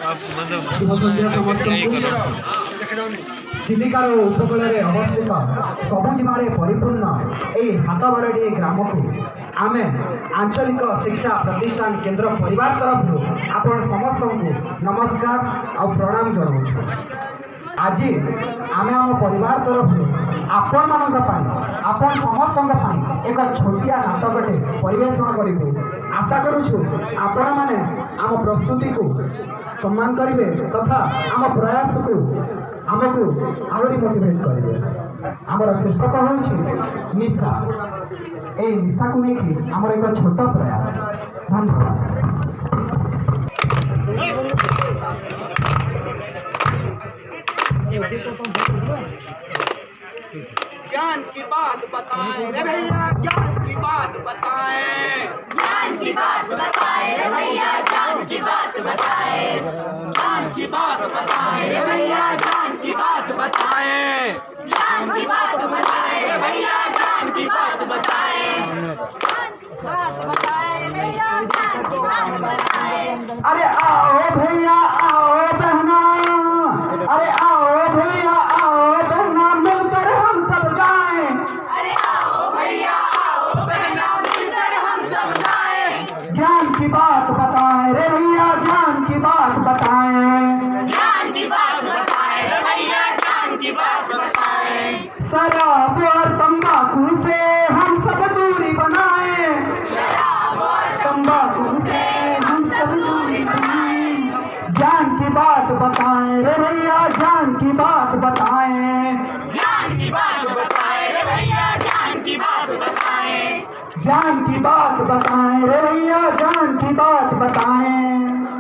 शुभ संध्या समस्त चिलिकार उपकूल अवस्थित सबुजिमारे परिपूर्ण यही हाथबारडी ग्राम को आम आंचलिक शिक्षा प्रतिष्ठान केंद्र परिवार तरफ आपण समस्त को नमस्कार और प्रणाम जनाऊँ। आज आम आम परिवार तरफ आपण मान आपण समस्त एक छोटिया नाटकटे परिवेषण करूँ। आशा करुचु आपण मैंने आम प्रस्तुति को सम्मान करेंगे तथा आम प्रयास को आमको आहरी मोटिवेट करेंगे। आमर शीर्षक हूँ निशा। ए निशा को लेकिन आमर एक छोट प्रयास। धन्यवाद। ज्ञान की बात बताएं रे भैया, ज्ञान की बात बताएं, ज्ञान की बात बताएं रे भैया, ज्ञान की बात बताएं, ज्ञान की बात बताएं रे भैया, ज्ञान की बात बताएं, ज्ञान की बात बताएं रे भैया, ज्ञान की बात बताएं, बात बताएं भैया, ज्ञान की बात बताएं। अरे आओ भैया आओ बहना, अरे आओ भैया आओ बहना, मिलकर हम सब गाएं। अरे आओ भैया आओ बहना, मिलकर हम सब गाएं। ज्ञान की बात बताएं रे भैया, ज्ञान की बात बताएं, ज्ञान की बात बताएं रे भैया, ज्ञान की बात बताएं। शराब और तंबाकू से हम सब दूरी बनाएं, शराब और तंबाकू से हम सब दूरी बनाएं। ज्ञान की बात बताएं रे भैया, ज्ञान की बात बताएं, ज्ञान की बात बताएं रे भैया, ज्ञान की बात बताएं। ज्ञान की बात बताएं रे भैया, ज्ञान की बात बताएं,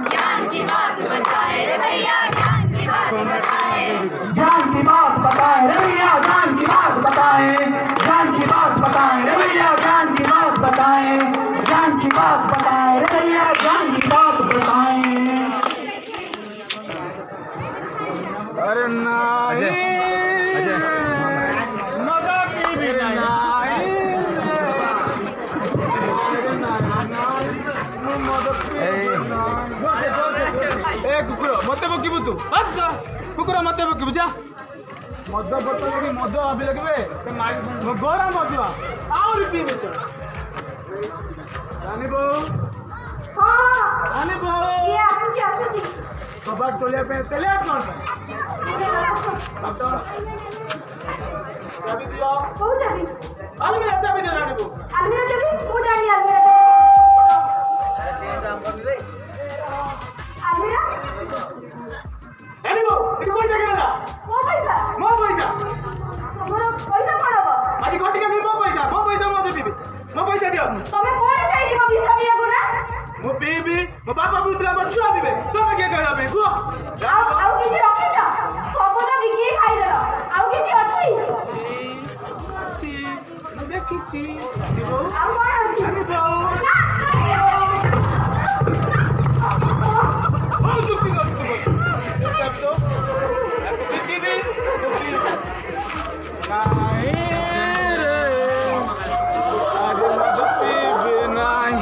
ज्ञान की बात बताएं रे भैया, ज्ञान की बात बताएं। ज्ञान की बात बताएं रे भैया, ज्ञान की बात बताएं, ज्ञान की बात बताएं रे भैया, ज्ञान की बात बताएं, ज्ञान की बात बताएं रे भैया, ज्ञान की बात बताएं। अरे नहीं मजा की भी नहीं ए कुकुर मत पकिबु तू अच्छा कुकुर मत पकिबु जा मद बोतल मद आबि लगबे गोरा मदुआ आउरी पीबे तो रानी बो हां रानी बो ये आसुची कबाट तोलिया पे तेले कौन डॉक्टर चाबी दियो कोउ जाबी अलमीरा चाबी दे रानी बो अलमीरा जाबी को जानी अलमीरा अलमीरा रानी बो इति कोन जगह मो पैसा मोर पैसा हमरो पैसा पड़बो आज कोटी के मो पैसा मो देबी मो पैसा दियो तमे कोन खाई दिबो बिसा बिया को ना मो पीबी मो बापा बुतला बच्चा दिबे तमे के कहबा बे को आउ किछि रखि जा सब तो बिकी खाई देलो आउ किछि अछि ची मैं देखिछि रानी बो आउ कोन अछि रानी बो ओ चुप कर तो देखिबी नहीं रे आज मत पीबे नहीं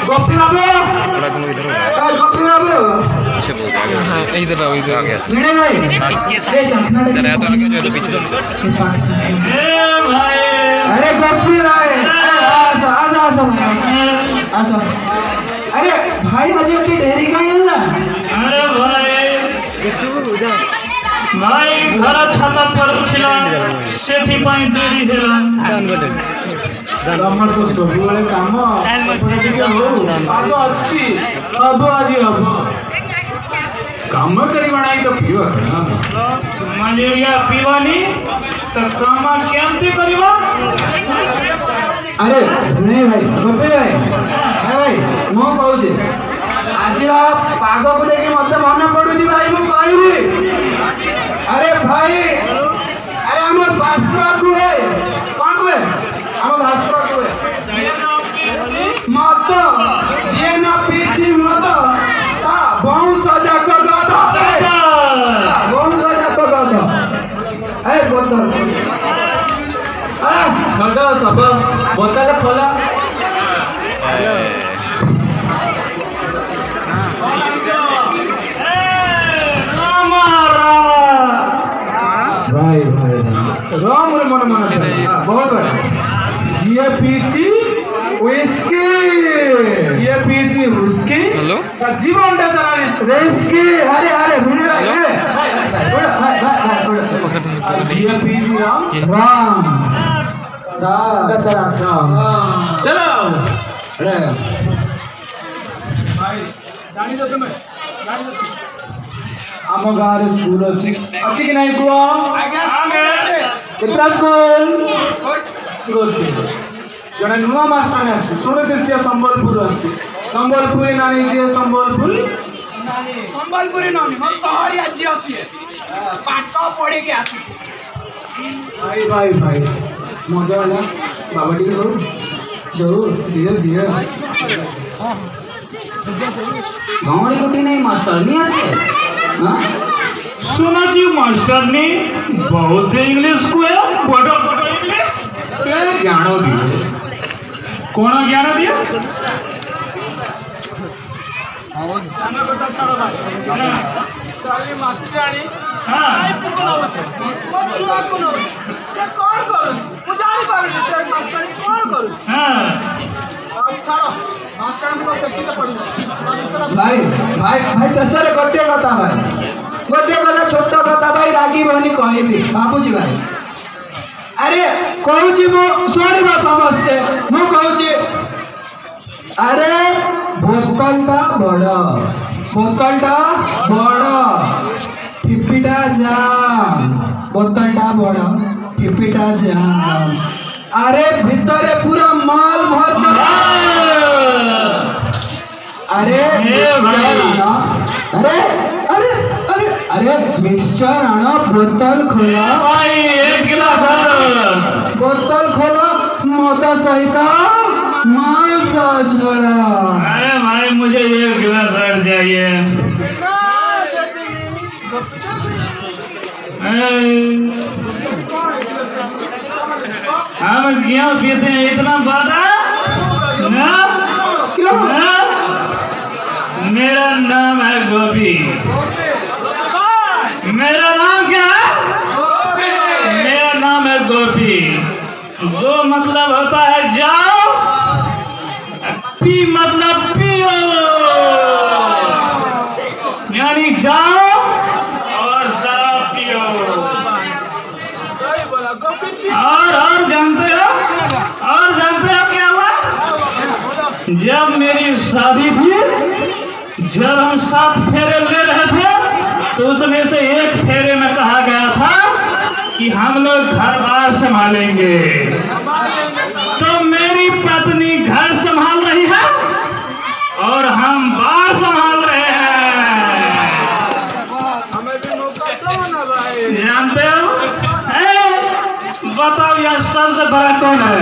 गोपी बाबू इधर आ गया भिड़े भाई ये चखना इधर आ तो आगे जो तो पीछे अरे गोपी भाई आजा आजा आसो भाई आसो अरे भाई आज एती ढेरी काई होला अरे भाई घर छाता पर छिला सेठी पाई देरी हेला तमर तो सब बेले काम अब अच्छी अब आज अब काम करवा तो पीवा मलेरिया पीवानी तो काम केमती करवा अरे नहीं भाई गोपी भाई भाई मो कहूँ आज पाग को देखी मत मन पड़ू भाई मु कहबी अरे भाई अरे आम शास्त्र कहे कौन कहे आम शास्त्र कहे मत जी न पीछी मत वंश जाक गद वंश जाक गद ए बोतल खंडा सब बोतल खोला भाई भाई राम मन मन बहुत बड़ा जिए पीची विस्की जिए पीची उसकी हेलो जीवन टा चला विस्की अरे अरे भिड़े भाई भिड़े भाई जिए पीची राम राम दशरथ राम चलो अरे भाई जानी दो तुम्हें जानी दो आम गाँव स्कूल अच्छी अच्छी कि नहीं कुआ कितना स्कूल जड़े नुआ मास्टर आसी शुणे सी संबलपुर आसी संबलपुरी नानी जी संबलपुर संबलपुरी नानी मो शहर आजी आसी पाठ पढ़े के आसी भाई भाई भाई मजा वाला बाबा टी करो दो धीरे धीरे गाँव कोटी नहीं मास्टर नहीं आते हाँ सुना जी मास्टर ने बहुत इंग्लिश को है बड़ा बड़ा इंग्लिश से ज्ञान दिए कौन ज्ञान दिया जाना बता छोड़ो भाई साली मास्टर आनी हाँ आई पुको ना होचे मछुआ को ना होचे ये कौन करू मुझे नहीं करू से मास्टर कौन करू हाँ अच्छा मास्टर को देखी तो पड़ी भाई भाई भाई ससुर गोटे कथा भाई गोटे कथा छोट कथा भाई रागी बहनी कहबी बाबूजी भाई अरे कहूँ मो शुणव समस्ते मु कहूँ अरे बोतलटा बड़ पिपिटा जाम बोतलटा बड़ पिपिटा जाम अरे भितरे पूरा माल भर अरे अरे अरे अरे अरे मिक्सचर आना बोतल खोला भाई एक गिलास बोतल खोला मत सहित मांस झोड़ा अरे भाई मुझे एक गिलास और चाहिए हम क्यों पीते हैं इतना बता क्यों मेरा नाम है गोपी मेरा नाम क्या है मेरा नाम है गोपी दो मतलब होता है जाओ पी मतलब पियो यानी जाओ और शराब पियो और जानते हो क्या हुआ जब मेरी शादी थी जब हम 7 फेरे ले रहे थे तो उसमें से एक फेरे में कहा गया था कि हम लोग घर बार संभालेंगे तो मेरी पत्नी घर संभाल रही है और हम बार संभाल रहे हैं जानते हो बताओ यह सबसे बड़ा कौन है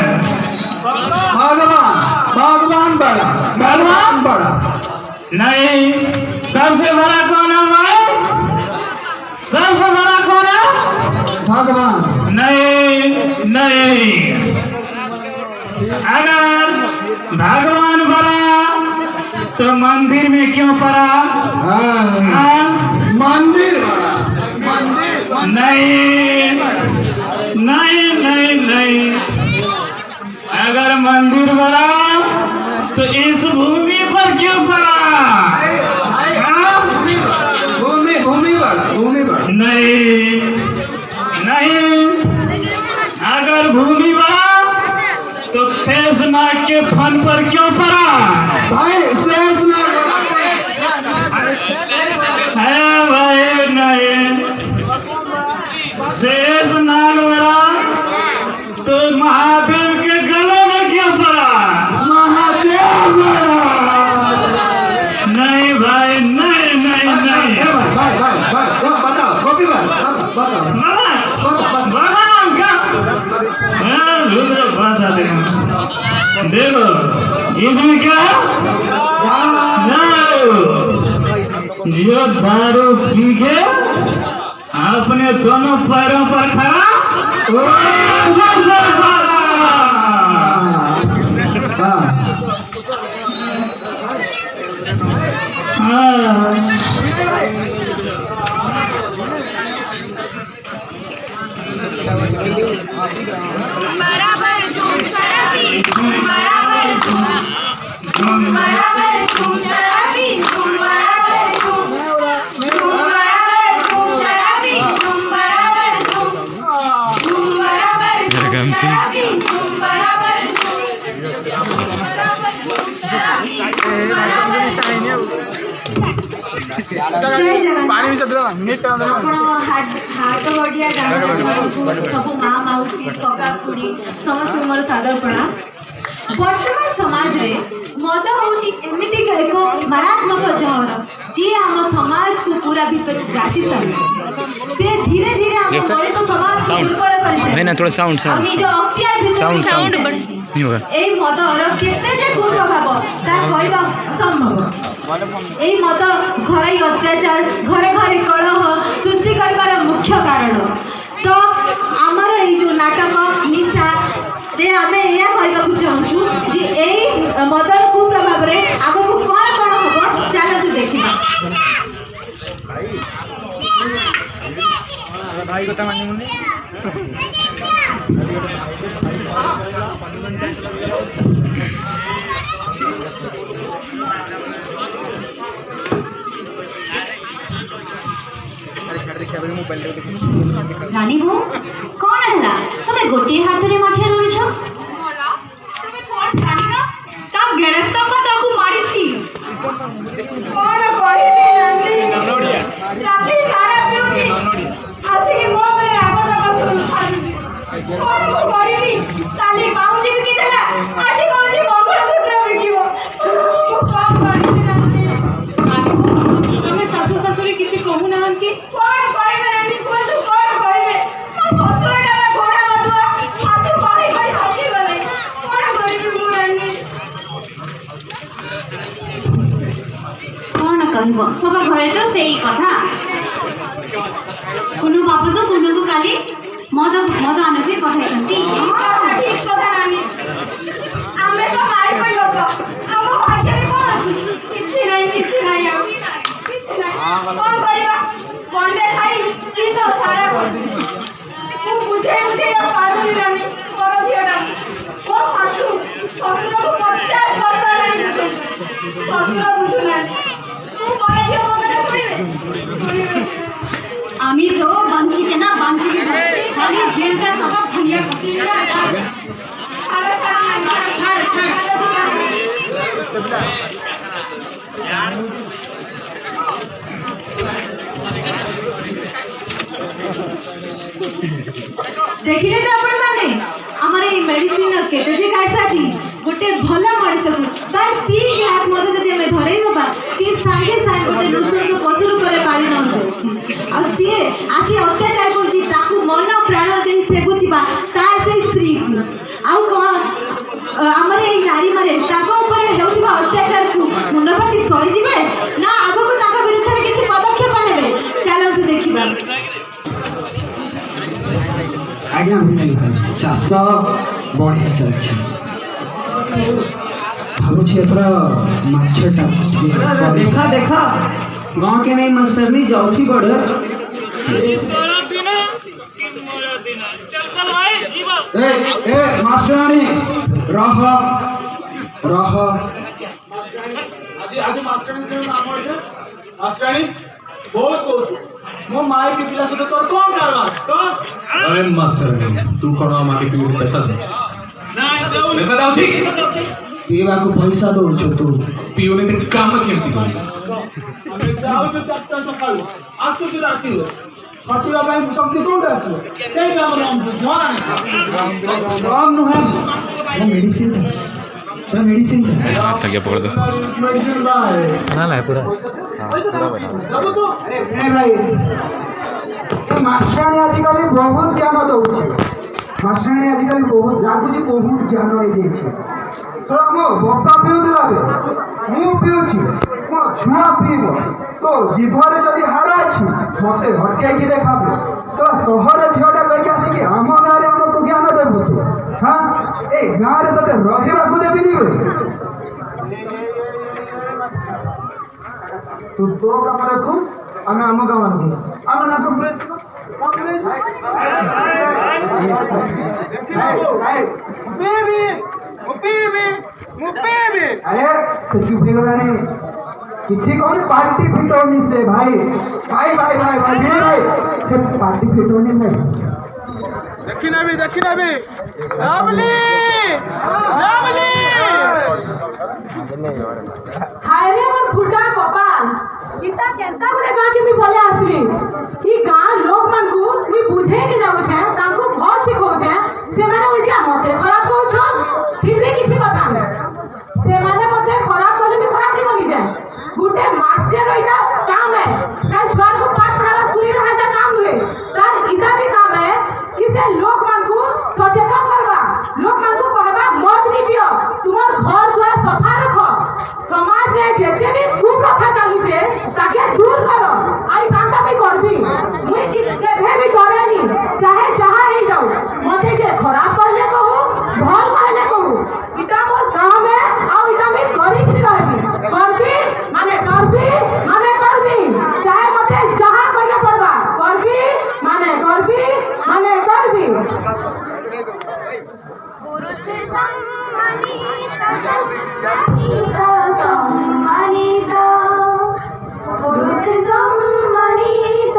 भगवान बड़ा भगवान बड़ा नहीं सबसे बड़ा कौन है भाई सबसे बड़ा कौन है भगवान नहीं अगर भगवान बड़ा तो मंदिर में क्यों पड़ा हाँ? मंदिर नहीं अगर मंदिर बड़ा तो इस भूमि पर क्यों पड़ा? हाँ? भूमि पर नहीं नहीं, अगर भूमि पड़ा तो शेषनाग के फन पर क्यों पड़ा? भाई शेषनाग है भाई नहीं, शेषनाग बड़ा तो महादेव के गले में क्यों पड़ा? महादेव नहीं भाई नहीं नहीं नहीं, भाई बताओ गोपी भाई बताओ बताओ क्या? बता दे। देखो इसमें क्या है? जो दारू पी के अपने दोनों पैरों पर खड़ा बराबर झूम शराबी झूम बराबर झूम बराबर झूम शराबी झूम बराबर झूम बराबर झूम शराबी झूम बराबर झूम बराबर झूम शराबी झूम बराबर जय जगन्नाथ आपण हाथ बड़िया ग्रामवासी सब माँ मौसी कका खुड़ी समस्त मोर सादर प्रणाम। वर्तमान समाज रे मद हूँ एमती एक मारात्मक जहर जी आम समाज को पूरा भीतर ग्रासी सारे से धीरे धीरे आम मनीष समाज को दुर्बल कर निज अख्तियार এই মদর কেতে যে কুপ্রভাব তা কইবা অসম্ভব। এই মদ ঘরোই অত্যাচার ঘরে ঘরে কলহ সৃষ্টি করবার মুখ্য কারণ। তো আমার এই যে নাটক নিশা রে আমি এয়া কইବାକୁ চাহুଛୁ যে এই মদর কুপ্রভাବରେ আগକୁ କ'ଣ କ'ଣ হব ଚାଲନ୍ତୁ ଦେଖିବା। भाई কথা মানিমুনি रानी बो कौन है तुम्हें गोटे हाथ रे माठिया धरुछ তুমি কোন জানিনা তা গেরস্তা পাতাকু মারিছি কোন করিনি নানি রাতি সারা পিউছি আসিকি মো উপরে রাগ দাবা শুরু খালি কোন কো করিনি কালি বাউজি কি দেলা আজি কোজি মঙ্গলসূত্র বিকিব মু কাম করিনি নানি তুমি শাশু শাশুড়ি কিছু কহু নাহন কি কোন কইবে নানি কোন করিবে মো শ্বশুরটা ঘোড়া মধুয়া শাশু কই কই হচি গলে কোন করিবি মু নানি कौन कहब सब घरे तो सही कथा कुनु बाबू तो कुनु को काली मद मद आने भी पठाइछंती ठीक कथा नानी आमे तो माई कोई लोक हम भाग्य रे कोन अछि किछि नाही किछि नाही कोन करिबा गंडे खाई दिन सारा को बुझे पारुनी नानी पर झियोटा ओ सासू ससुर को 50 वर्ष लानी ससुर बुझु नानी तू पर झियो मगन करिबे आमी तो बांची के ना बांची के खाली जेल का सब फलिया करती छाड़ छाड़ छाड़ देखिले तो आपण माने हमारे मेडिसिन केते जे कासाती गोटे भला मଣିଷ को बार 3 ग्लास मध जदि हमें धरै दबा सी संगे संग गोटे नृशंस पशु रूप रे पाली न होछि आ सी आसी अत्याचार करछि ताकू मन प्राण दे सेबुथिबा तार से स्त्री को आउ कोन हमरे ए नारी मारे ताको ऊपर हेउथिबा अत्याचार को मुंडपाटी सही जिवे ना आगो को ताका विरुद्ध रे किछि पदक्षेप नेबे चलंतु देखिबा। आज्ञा चाष बढ़िया चलছে ভাবুছি এথর মাছটা देखा देखा गांव के नहीं मास्टरनी जाउछी बड़ ए मास्टरानी रह रह आज आज मास्टराणी के नाम है मास्टराणी बहुत कहूँ मो माई के पिला सहित तोर कौन कारबार कौन अरे मास्टर तू कौन आके पी पैसा दे पैसा दाउची पीवा को पैसा दौଛୁ तू पीओने ते काम केमती कर ଆମେ ଯାଉଛୁ 4ଟା ସକାଳୁ ଆସୁଛୁ ରାତିରେ ଖଟିବା ପାଇଁ ଶକ୍ତି କୋଉଠି ଆସିବ ସେଇଟା ଆମର ବୁଝିବା ରଙ୍ଗ ନୁହେଁ ସେଟା ମେଡିସିନ ମେଡିସିନ ବାହାରେ ना ना पूरा ଦବୁ ତୁ अरे विनय भाई मास्टराणी आजिकल बहुत ज्ञान दौची मास्टराणी आजिकल बहुत लागुची बहुत ज्ञान हो जाइए चलो मो बापा पीउला मु पीउची मो छुआ पीब तो जीभर जदि हाड़ अच्छी मत हटकई देखाबे चलो सहर झीटा कहीकि आसिक आम गाँव आमको ज्ञान देबू तू हाँ ए गाँव में ते रहा देवी तू तो काम खुश आम आम काम खुश आम ना अरे से चुप हो गलानी किसी कौन पार्टी फिटोनी से भाई भाई भाई भाई भाई विनय भाई से पार्टी फिटोनी भाई देखी ना भी रामली रामली हाय रे मोर फुटा कपाल इता केंता गुडे गाँ के मी बोले आसली ई गाँ लोग मन को मी बुझे के जाऊ छे तांको बहुत सिखौ छे से माने उल्टा मते खराब कहू छ फिर भी किछि कथा नै से माने मते खराब कहले भी खराब नहीं बनी जाए गुटे मास्टर इटा काम है कल छुआ को पाठ पढ़ावा स्कूल में रहता काम हुए तार इता भी काम है कि से लोग मन को सचेतन करबा लोग मन को कहबा मत नहीं पियो तुमर घर द्वार सफा रखो समाज में जेते भी कुप्रथा चालू छे ताके दूर करो आई कामटा भी करबी मुई केभे भी डरेनी चाहे जहां ही जाऊ मते जे खराब कहले कहू भल कहले कहू इटा मोर काम है आ इटा मैं करी कि रहबी करबी माने करबी चाहे मते जहां करके पड़बा करबी माने करबी गुरु से सम्मानित गुरु से सम्मानित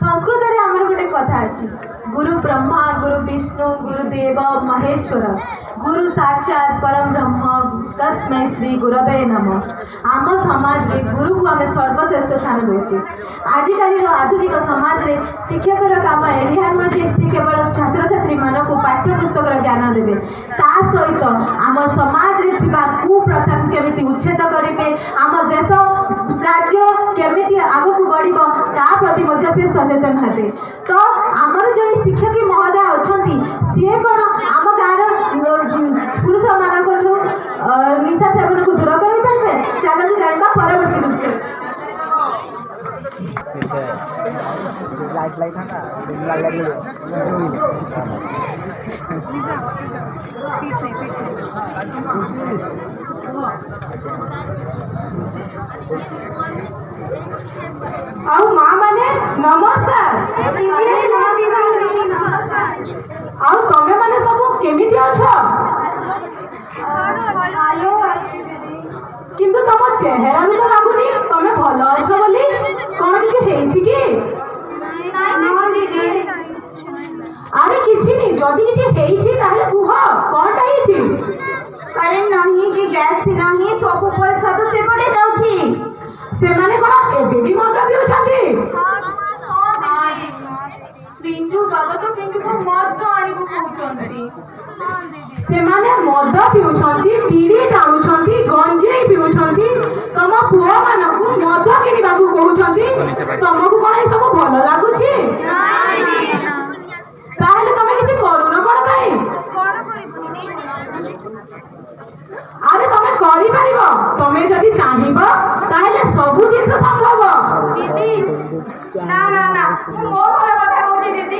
संस्कृत रे हमर गोटे कथा अछि गुरु ब्रह्मा गुरु विष्णु गुरु देव महेश्वर गुरु साक्षात परम ब्रह्म तस्मै श्री गुरवे नमः आम समाज रे गुरु को आम सर्वश्रेष्ठ स्थान दौचे आजिकल आधुनिक समाज रे शिक्षकर काम एरिया नुहे जे से केवल छात्र छात्री मान को पाठ्य पुस्तक ज्ञान देवे ता सहित आम समाज रे थिबा कुप्रथा को केमिति उच्छेद करिवे आम देश राज्य केमिति आगु को बढ़िबो ता प्रति मध्य से सचेतन हेबे तो आमर जो शिक्षक महोदय अछंती से कोन आम गाँव पुरुष मानक निशा सेवन को दूर कर चलते जाना परवर्ती दृश्य आओ माँ माने नमस्कार आओ तमे माने सब केमिति अछ किंतु तम चेहरा में तो लागुनी तमे भलो अछ बोली कोन किछि हेछि कि अरे किछि नहीं जदी किछि हेछि ताले कुह कोनटा हेछि अरे नहीं कि गैस थी नहीं सब पैसा तो से पड़े जाउछि से माने कोन एबे भी मद पिउछंती पिंटू बाबा तो पिंटू को मत तो आनी को कहउछंती से माने मद पिउछंती बीड़ी टाणुछंती गंजेई पिउछंती तम पुओ मानकु मद किनिबाकु कहउछंती तमकु कोन ए सब भलो लागुछि ताहले तमे किछि करूनो कोन भाई अरे तमे करि परिबो तमे जदि चाहिबो ताहले सबु जिंस संभव दीदी ना ना ना मो घर कथा कहउछि दीदी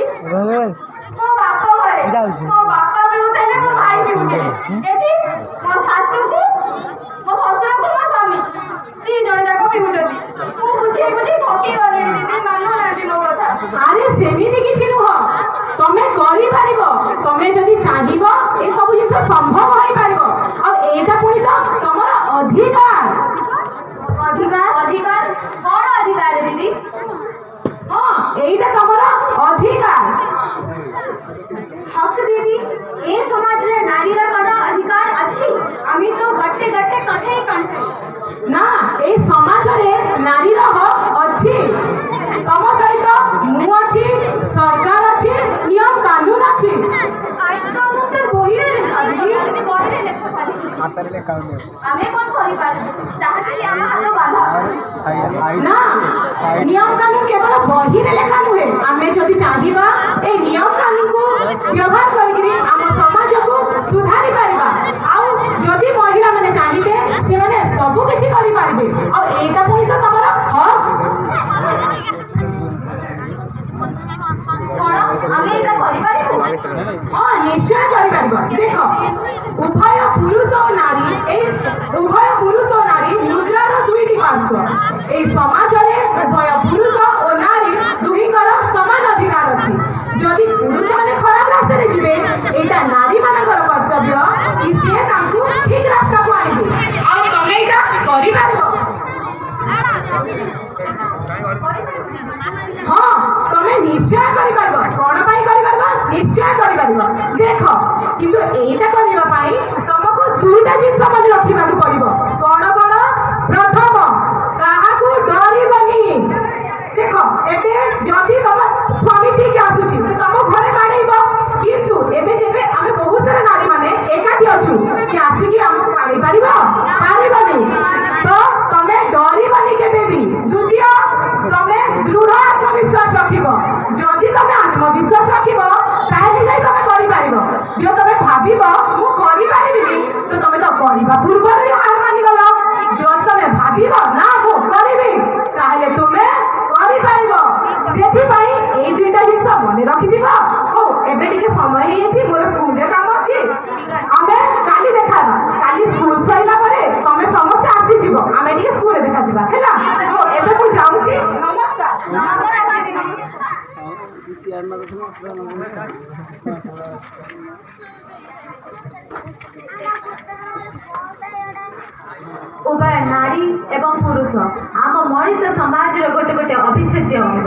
मो बापा घरे मो बापा भी उठेले मो भाई भी उठेले एठी मो सासू को मो ससुर को मो स्वामी ती जण जाक पिउछथि मो बुझे थकी गले दीदी मानु ना दी मो कथा अरे सेमिति किछि नुह तमे करि সরকার আছে নিয়ম কানুন আছে আইন তো আমাদের বহিরে লেখা দিদি বহিরে লেখা আমি কোন করি পারি যাহাকি আমার হাত বাধা না নিয়ম কানুন কেবল বহিরে লেখা নুহে আমি যদি চাহিবা এই নিয়ম কানুনକୁ ব্যবহার করিকি ଆମ ସମାଜକୁ ସୁଧାରି ପାରିବା ଆଉ ଯଦି ମହିଳା ମାନେ ଚାହିଁବେ ସେମାନେ ସବୁ କିଛି କରିପାରିବେ ଆଉ ଏଇଟା ପୁଣି ତ ତମର ହକ୍ কোন আমি এটা করি পারিবু ହଁ ନିଶ୍ଚୟ କରିପାରିବ ଦେଖ ଉଭୟ ପୁରୁଷ ଓ ନାରୀ ମୁଦ୍ରାର ଦୁଇଟି ପାର୍ଶ୍ୱ ଏହି ସମାଜରେ ଉଭୟ ପୁରୁଷ ଓ ନାରୀ ଦୁହିଁଙ୍କର ସମାନ ଅଧିକାର ଅଛି ଯଦି ପୁରୁଷମାନେ ଖରାପ ରାସ୍ତାରେ ଯିବେ ଏଇଟା ନାରୀମାନଙ୍କର କର୍ତ୍ତବ୍ୟ କି ସେ ତାଙ୍କୁ ଠିକ ରାସ୍ତାକୁ ଆଣିବେ ଆଉ ତମେ ଏଇଟା କରିପାରିବ ହଁ ତମେ ନିଶ୍ଚୟ କରିପାରିବ କଣ ପାଇଁ କରିପାରିବ ନିଶ୍ଚୟ କରିପାରିବ ଦେଖ କିନ୍ତୁ ଏଇଟା କରିବା ପାଇଁ ତମକୁ ଦୁଇଟା ଜିନିଷ ମନେ ରଖିବାକୁ ପଡିବ କଣ କଣ ପ୍ରଥମ କାହାକୁ ଡରିବନି ଦେଖ ଏବେ ଯଦି ତମ ସ୍ୱାମୀ ଠିକ ଆସୁଛି ସେ ତମ ଘରେ ବାଡେଇବ କିନ୍ତୁ ଏବେ ଯେବେ ଆମେ ବହୁତ ସାରା ନାରୀ ମାନେ ଏକାଠି ଅଛୁ କି ଆସିକି ଆମକୁ ବାଡେଇ ପାରିବ ପାରିବନି ତ ତମେ ଡରିବନି କେବେ ବି ଦ୍ୱିତୀୟ ତମେ ଦୃଢ ଆତ୍ମବିଶ୍ୱାସ ରଖିବ ଯଦି ତମେ ଆତ୍ମବିଶ୍ୱାସ ରଖିବ ତାହେଲେ ଯାଇ ତମେ କରିପାରିବ ଯଦି ତମେ ଭାବିବ ମୁଁ କରିପାରିବିନି ତ ତମେ ତ କରିବା ପୂର୍ବରୁ ହାର ମାନିଗଲ ଯଦି ତମେ ଭାବିବ ନା ମୁଁ କରିବି ତାହେଲେ ତୁମେ କରିପାରିବ ସେଥିପାଇଁ ଏଇ ଦୁଇଟା ଜିନିଷ ମନେ ରଖିଥିବ ହଉ ଏବେ ଟିକେ ସମୟ ହେଇଯାଇଛି ମୋର ସ୍କୁଲରେ କାମ ଅଛି ଆମେ କାଲି ଦେଖାବା କାଲି ସ୍କୁଲ ସରିଲା ପରେ ତମେ ସମସ୍ତେ ଆସିଯିବ ଆମେ ଟିକେ ସ୍କୁଲରେ ଦେଖାଯିବା ହେଲା ହଉ ଏବେ ମୁଁ ଯାଉଛି ନମସ୍କାର ଉଭୟ ନାରୀ ଏବଂ ପୁରୁଷ ଆମ ମଣିଷ ସମାଜର ଗୋଟେ ଗୋଟେ ଅବିଚ୍ଛେଦ୍ୟ ଅଙ୍ଗ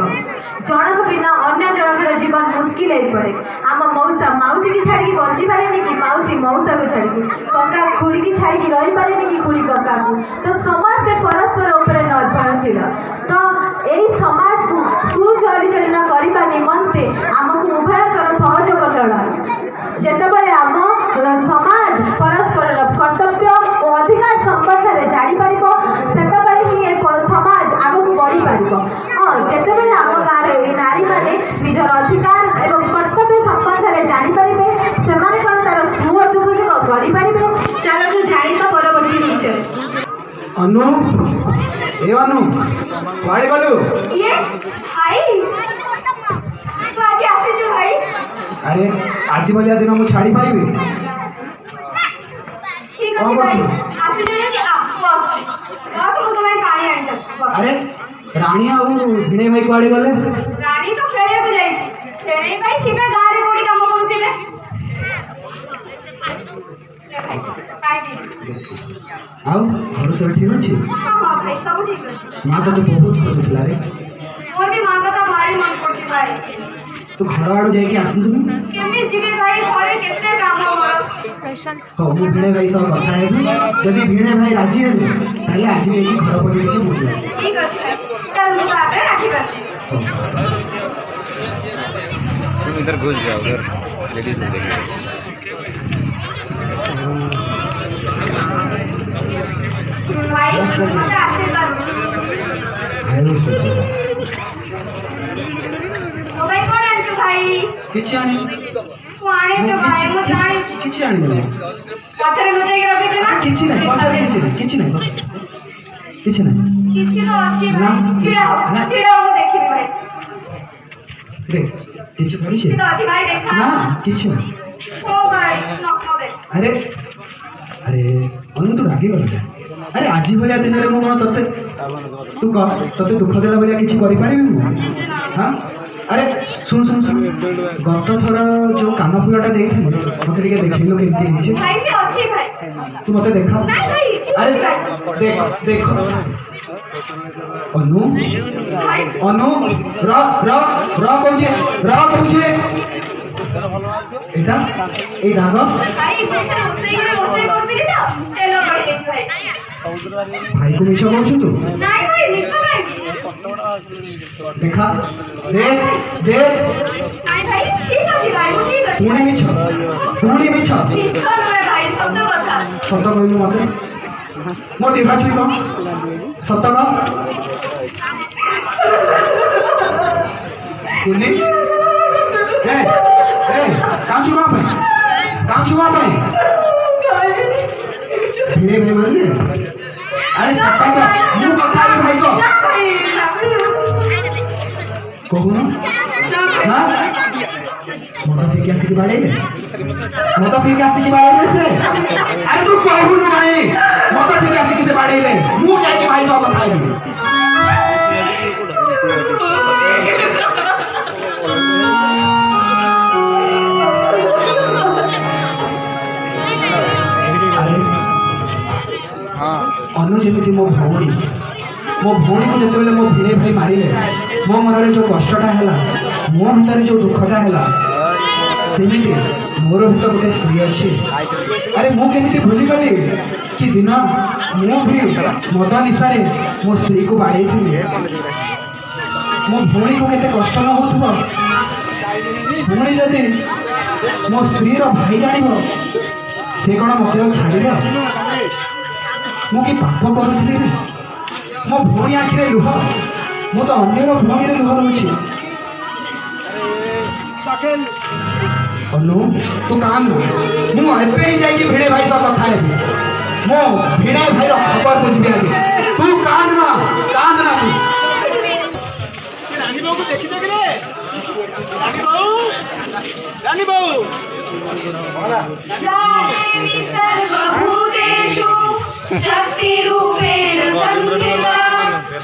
ଜଣକ ବିନା ଅନ୍ୟ ଜଣଙ୍କର ଜୀବନ ମୁସ୍କିଲ ହେଇପଡ଼େ ଆମ ମଉସା ମାଉସୀକି ଛାଡ଼ିକି ବଞ୍ଚିପାରେନି କି ମାଉସୀ ମଉସାକୁ ଛାଡ଼ିକି କକା ଖୁଡ଼ିକି ଛାଡ଼ିକି ରହିପାରେନି କି ଖୁଡ଼ି କକାକୁ ତ ସମସ୍ତେ ପରସ୍ପର ଉପରେ ନିର୍ଭରଶୀଳ ତ ଏହି ସମାଜକୁ ସୁଚରିଚାଳନା କରିବା ନିମନ୍ତେ ଆମକୁ ଉଭୟଙ୍କର ସହଯୋଗ ଲୋଡ଼ା ଯେତେବେଳେ ଆମ ସମାଜ ପରସ୍ପରର କର୍ତ୍ତବ୍ୟ ଓ ଅଧିକାର ସମ୍ବନ୍ଧରେ ଜାଣିପାରିବ ସେତେବେଳେ ହିଁ ଏ ସମାଜ ଆଗକୁ ବଢ଼ିପାରିବ ହଁ ଯେତେବେଳେ ଆମ ଗାଁରେ ଏହି ନାରୀମାନେ ନିଜର ଅଧିକାର ଏବଂ କର୍ତ୍ତବ୍ୟ ସମ୍ବନ୍ଧରେ ଜାଣିପାରିବେ ସେମାନେ କ'ଣ ତାର ସୁପଯୋଗ କରିପାରିବେ ଚାଲନ୍ତୁ ଜାଣିବା ପରବର୍ତ୍ତୀ ଦୃଶ୍ୟ ଅନୁ ଏ ଅନୁ କୁଆଡ଼େ ଗଲୁ ଇଏ ଭାଇ ତୁ ଆଜି ଆସିଛୁ ଭାଇ ଆରେ ଆଜି ଭଳିଆ ଦିନ ମୁଁ ଛାଡ଼ି ପାରିବି ଠିକ କଣ ଅଛି ଭାଇ କରୁଥିଲୁ? ଆସିଲେଣି କି ବସ ବସ ମୁଁ ତୋ ପାଇଁ ପାଣି ଆଣିକି ଆସୁଛି ବସ ଆରେ ରାଣୀ ଆଉ ଭିଣେଇ ଭାଇ କୁଆଡ଼େ ଗଲେ ରାଣୀ ତ ଖେଳିବାକୁ ଯାଇଛି ଖେଳେଇ ପାଇଁ ଥିବେ ଗାଁରେ କୋଉଠି କାମ କରୁଥିବେ ନେ ଭାଇ ପାଣି ପିଇ ଆଉ ଘର ସବୁ ଠିକ ଅଛି ହଁ ହଁ ଭାଇ ସବୁ ଠିକ ଅଛି ମା ତତେ ବହୁତ ଖୋଜୁଥିଲା ରେ ମୋର ବି ମାଆ କଥା ଭାରି ମନେ ପଡୁଛି ଭାଇ ତୁ ଘର ଆଡ଼ୁ ଯାଇକି ଆସନ୍ତୁନି କେମିତି ଯିବି ଭାଇ ଘରେ କେତେ କାମ ମୋର ହଉ ମୁଁ ଭିଣେଇ ଭାଇ ସହ କଥା ହେବି ଯଦି ଭିଣେଇ ଭାଇ ରାଜି ହେଲେ ତାହେଲେ ଆଜି ଯାଇକି ଘର ପଟେ ଟିକେ ବୁଲି ଆସିବି ଠିକ ଅଛି ଭାଇ ଚାଲ ମୁଁ ତାପରେ ରାଖିବାନି तुम इधर घुस जाओ उधर लेडीज में देखिए ଭାଇ ମତେ ଆଶୀର୍ବାଦ ଭାଇର ସୂଚନା ମୋ ପାଇଁ କଣ ଆଣିଛୁ ଭାଇ କିଛି ଆଣିନି ତୁ ଆଣିଛୁ ଭାଇ ମୁଁ ଜାଣିଛି କିଛି ଆଣିନି ପଛରେ ଲୁଚେଇକି ରଖିଛୁ ନା କିଛି ନାହିଁ ପଛରେ କିଛି ନାହିଁ କିଛି ନାହିଁ କିଛି ତ ଅଛି ନା। ଭାଇ ଛିଡ଼ା ନା। ହଉ ମୁଁ ଦେଖିବି ଭାଇ ଦେଖ କିଛି କରିଛି କିଛି ତ ଅଛି ଭାଇ ଦେଖା ନା କିଛି ନାହିଁ ଓ ଭାଇ ନଖ ଦେଖ ଆରେ ଆରେ ଅନୁ ତୁ ରାଗି ଗଲୁ ଆରେ ଆଜି ଭଳିଆ ଦିନରେ ମୁଁ କ'ଣ ତତେ ତୁ କହ ତତେ ଦୁଃଖ ଦେଲା ଭଳିଆ କିଛି କରିପାରିବି ମୁଁ ହଁ ଆରେ ଶୁଣ ଶୁଣ ଶୁଣ ଗତ ଥର ଯୋଉ କାନ ଫୁଲଟା ଦେଇଥିଲି ମତେ ଟିକେ ଦେଖେଇଲୁ କେମିତି ହେଇଛି ଭାଇ ସେ ଅଛି ଭାଇ ତୁ ମତେ ଦେଖା ନାଇଁ ଭାଇ ଏଠି ଆରେ ଅଛି ଭାଇ ଦେଖ ଦେଖ ଅନୁ ଭାଇ ଅନୁ ର ର ର କହୁଛେ এটা এই দাগ ଭାଇ ବେଶୀ ରୋଷେଇ କରୁଥିଲି ତ ତେଲ ପଡ଼ିଯାଇଛି ଭାଇ ଭାଇକୁ ମିଛ କହୁଛୁ ତୁ ନାଇଁ ଭାଇ ମିଛ କାହିଁକି देखा देख देख ନାଇଁ ଭାଇ ଠିକ ଅଛି ଭାଇ ମୁଁ ଠିକ ଅଛି ପୁଣି ମିଛ ପୁଣି ମିଛ ମିଛ ନୁହେଁ ଭାଇ ସତ କଥା ସତ କହିଲୁ ମତେ ମୋ ଦେହ ଛୁଇଁ କଣ ସତ କହ କୁନି କାଞ୍ଚୁ କଣ ପାଇଁ କାଞ୍ଚୁ କଣ ପାଇଁ ଭିଣେ ଭାଇ ମାରିଲେ ଆରେ ସତ କହ ମୁଁ କଥା ହେବି ଭାଇ ସହ କହୁନ हाँ मत पीके आसिक बाड़े मत पीके आसिक बाड़े से अरे तू कहू न भाई मत पीके आसिक से बाड़े मु जाके भाई सब कथा हेबी अनु जेमिति मो भौणी को जिते मो भिणे भाई मारिले मो मनरे जो कष्टटा है मो भीतर जो दुखटा है सेमिति मोर भीतर गोटे स्त्री अच्छी अरे मु केमिति भूली गली कि दिन मु भी मद निशारे मो स्त्री को बाड़े थी मो भौणी को केते कष्ट न होथबो भौणी जदि मो स्त्री रो भाई जानिबो से कोन मते छाड़िबो मु कि पाप करूथली रे मो भौणी आखिरे लुह मु तो अन्यर भौणी रे लुह दउछि अनु तू कान मु एबे ही जाई कि भिड़े भाई सब कथा हेबी मो भिड़े भाई रो खबर बुझबी आज तू कान ना तू रानी बाबू देखि जग रे रानी बाबू देवी सर्वभूतेषु शक्तिरूपेण संस्थिता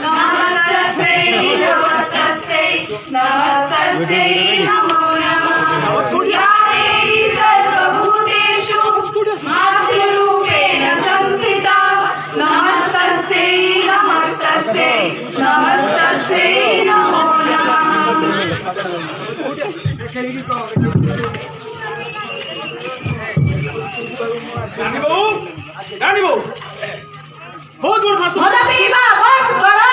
नमस्तस्यै नमस्तस्यै नमस्तस्यै नमो नमः या देवी सर्वभूतेषु मातृरूपेण संस्थिता नमस्तस्यै नमस्तस्यै नमस्तस्यै नमो नमः रानी बाबू बहुत बड़ फांस मत पीवा बंद करो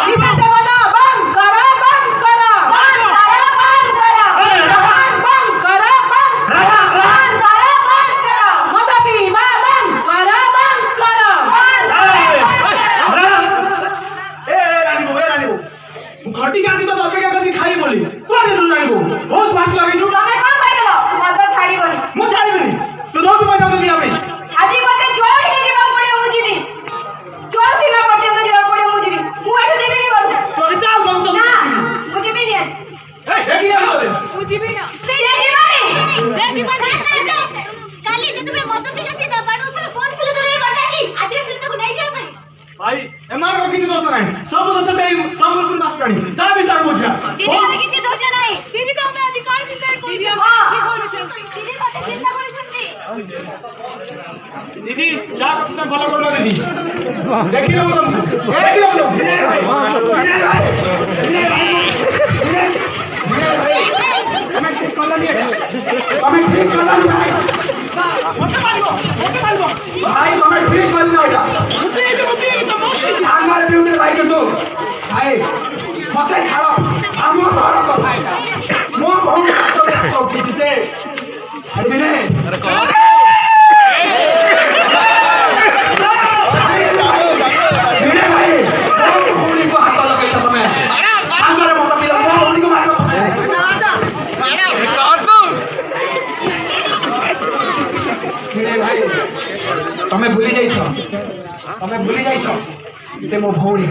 निशा सेवन बंद करो बंद करो मत पीवा बंद करो ए रानी बाबू घटी के आसी तो अपेक्षा करछि खाई बोली कोन दे रानी बाबू बहुत फास्ट लागे छु तमे कोन कहलो मत छाड़ीबनी मु छाड़ीबनी तू दो पैसा दे लिया पे আজি মতে জোর কে দিবা পড়ে মু জিবি জোর সিনা করতে মু দিবা পড়ে মু জিবি মু এঠে দেবি নি বল तो चाल कौन तो না মু জিবি নি ए देखी ना दे মু জিবি না সেই দেখিবানি কালি যে তুমি মত পিকে সিধা বাড়ুছলে ফোন ছিল তো এই করতে কি আজি আসলে তো নাই যাও পারি भाई एमार को किछि दोस्त नहीं सब दोस्त से सब पर नाश करी ता विस्तार बुझा दीदी মানে কিছু দোষ নাই दीदी তো আমরা अधिकार विषय কইছি কি বলেছেন दीदी কথা চিন্তা করেছেন दीदी जा अपना भला करना दीदी देखी लो देखी लो हमें ठीक कर लिया हमें ठीक कर लिया भाई मत मारो भाई हमें ठीक कर लिया आंगर बिउदे भाई के तो भाई मत छाड़ो हम घर कथा है मो बहुत तो किछि से अरे बिने तमें भूली जाइछ से मो भौणी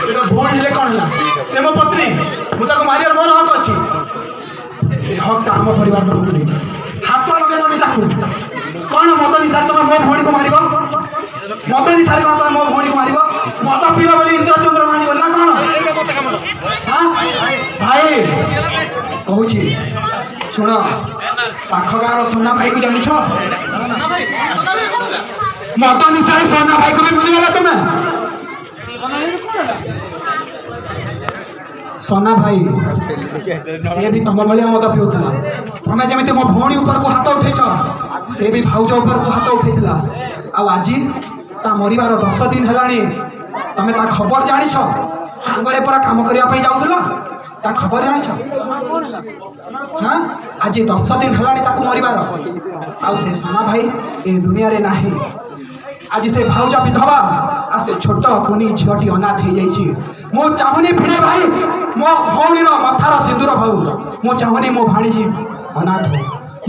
से भौणी ले कौन है से मो पत्नी मुझे मारियार मोर हक अच्छी से हक तो आम परिवार तुमको दे हाथ लगे ताकू कौन मत निशा तुम मो भौणी को मार मत निशा कौन तुम मो भौणी को मार मत पीवा बोली इंद्र चंद्र मानी बोल ना कौन हाँ भाई कहूँ शुण पाख गाँव सोना भाई को जानी मत निशा सोना भाई को भी भूलीगल तुम्हें सोना भाई सी भी तुम भाया मद पिउला तुम्हें जमी मो भौणी ऊपर को हाथ उठेच से भी भाउज ऊपर को हाथ उठेला आज ता मरिबार 10 दिन हेलानी तमे ता खबर जानिछ सांगरे परा काम करिया पई जाउथला ता खबर जानिछ हां आज 10 दिन हेलानी ताकू मरिबार आउ से सोना भाई ए दुनिया रे नाही आज से भाउजा विधवा आ से छोट कुनी झियोटी अनाथ हो जाइछि मो चाहनी भिड़े भाई मो भौणीर मथार सिंदूर भाऊ मो चाहनी मो भाणीजी अनाथ हो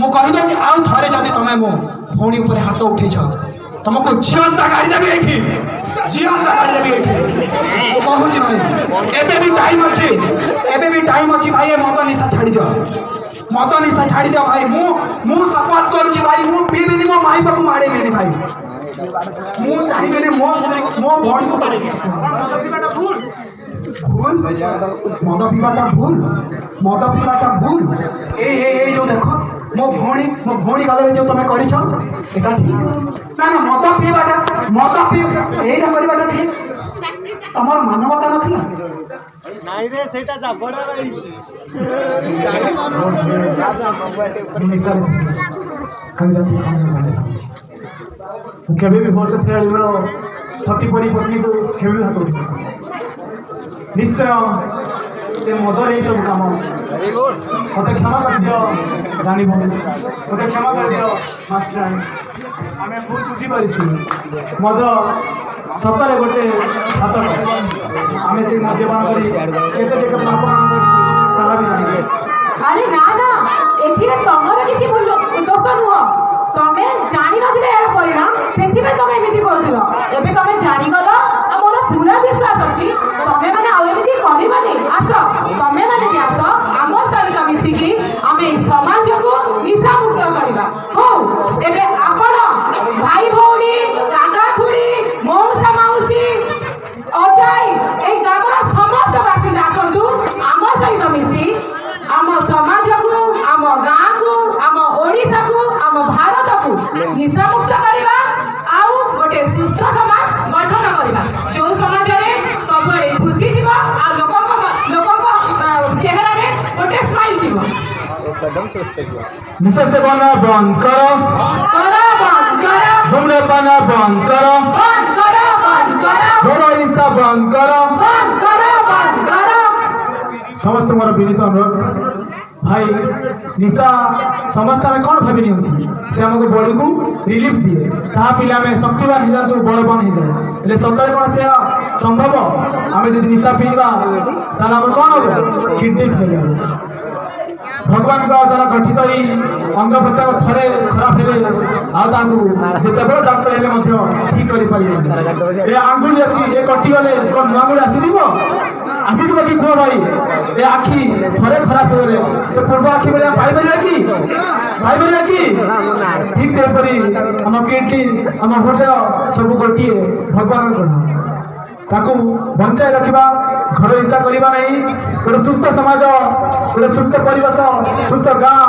मो कहि दो आउ थरे जदि तमे मो भौणी ऊपर हाथ उठेछ तुमको जीवंता गाड़ी देबी एठी जीवंता गाड़ी देबी एठी मो कहूची भाई एबे भी टाइम अछि भाई ए मद निशा छाड़ी दियो मद निशा छाड़ी दियो भाई मु सपोर्ट करूची भाई मु पीबिनी मो माई बाबू मारे बेनी भाई मु चाहिए मो भौणी को पारे किछ भूल मद पीवाटा भूल ए जो देखो मो भौणी काले जो तुम कर ठीक ना मद पी एटा करवाटा ठीक तमर मानवता नथिला नाई रे सेटा जा बड़ा रही निशा रे कविता तू कौन जाने केबे भी हो से थे मेरो सती परी पत्नी को केबे भी हाथ उठा निश्चय ये मदर ये सब काम मत क्षमा कर दियो रानी भौणी मत क्षमा कर दियो मास्टर आमे बहुत बुझी पारिछु मद सतरे गोटे हाथ आमे से मद्यपान करी केते केते पाप ताहा भी जानि अरे ना ना एथिरे तमर किछि भूल दोष नुह तमे जानी नथिले यार परिणाम सेथिबे तमे एमिति करथिलो एबे तमे जानी गलो आ मोर पूरा विश्वास अछि तमे माने आ एमिति करिबानी आस तमे माने भी आस आम सहित मिसिकी आमे समाज को निशा मुक्त करिबा हो एबे आपण भाई भौणी काका खुड़ी मौसा माउसी अजय ए ग्रामर समस्त बासिंदा आसंतु आम सहित मिसी आम समाज को आम गाँ को आम ओडिशा को आम भारत को निशा मुक्त करवा आउ गोटे सुस्थ समाज गठन करवा जो समाज रे सबरे खुशी थिबा आ लोकक चेहरा रे गोटे स्माइल थिबा निशा सेवन बंद करो बंद करो धूम्रपान बंद करो घोर हिंसा बंद करो समस्त मोर विनीत अनुरोध भाई निशा समस्त आम कौन भावी नि से आमको बॉडी को रिलीफ दिए ता पिला में शक्तिवान हो जातु बलवान हो जाए सतरे कौन से संभव आम जब निशा पीवा तार कौन हम किडनी फेल भगवान का द्वारा गठित ही अंग प्रत्यंग थरे खराब हेले जिते डाक्तर हेले ठीक कर आंगुली अच्छी ये कटिगले कौन नुआ आंगुली आसीज कि कह भाई ए आखि थरे खराब हो गले से पूर्व आखि भाया पाइपर कि ठीक से आम किडनी आम हृदय सब गोटे भगवान गढ़ा ताकू बंचाई रखा घर हिंसा करवा नहीं गोटे सुस्थ समाज गोटे सुस्थ परिवेश सुस्थ गाँ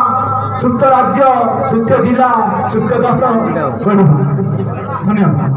सुस्थ राज्य सुस्थ जिला सुस्थ देश गढ़ा धन्यवाद।